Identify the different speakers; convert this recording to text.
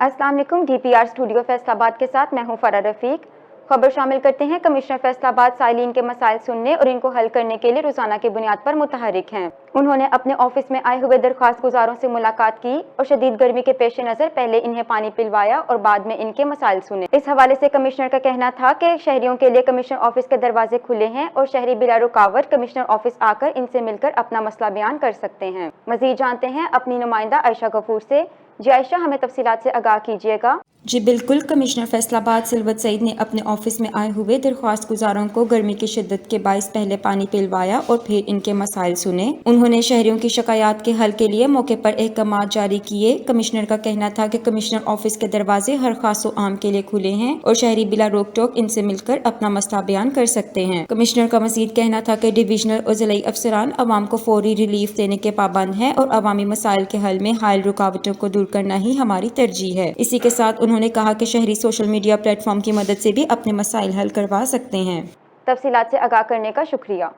Speaker 1: अस्सलाम वालेकुम। DPR studio Faisalabad के साथ मैं हूं फरा रफीक। खबर शामिल करते हैं। कमिश्नर फैसलाबाद साइलिन के मसाइल सुनने और इनको हल करने के लिए रोजाना की बुनियाद पर मुतहरिक हैं। उन्होंने अपने ऑफिस में आए हुए दरख्वास्त गुजारों से मुलाकात की और शदीद गर्मी के पेश नज़र पहले इन्हें पानी पिलवाया और बाद में इनके मसाइल सुने। इस हवाले से कमिश्नर का कहना था कि शहरियों के लिए कमिश्नर ऑफिस के दरवाजे खुले हैं और शहरी बिला रुकावट कमिश्नर ऑफिस आकर इनसे मिलकर अपना मसला बयान कर सकते हैं। मजीद जानते हैं अपनी नुमाइंदा आयशा गफूर से। जी आयशा, हमें तफसीलात से आगाह कीजिएगा।
Speaker 2: जी बिल्कुल। कमिश्नर फैसलाबाद सिलवत सईद ने अपने ऑफिस में आए हुए दरख्वास्त गुजारों को गर्मी की शिद्दत के बायस पहले पानी पिलवाया और फिर इनके मसाइल सुने। उन्होंने शहरियों की शिकायत के हल के लिए मौके पर अहकाम जारी किए। कमिश्नर का कहना था कि कमिश्नर ऑफिस के दरवाजे हर खास व आम के लिए खुले हैं और शहरी बिला रोक टोक इनसे मिलकर अपना मसला बयान कर सकते हैं। कमिश्नर का मजीद कहना था कि डिविजनल और जिलाई अफसरान अवाम को फौरी रिलीफ देने के पाबंद हैं और अवामी मसाइल के हल में हायल रुकावटों को दूर करना ही हमारी तरजीह है। इसी के साथ उन्होंने कहा कि शहरी सोशल मीडिया प्लेटफॉर्म की मदद से भी अपने मसाइल हल करवा सकते हैं।
Speaker 1: तफसीलात से आगाह करने का शुक्रिया।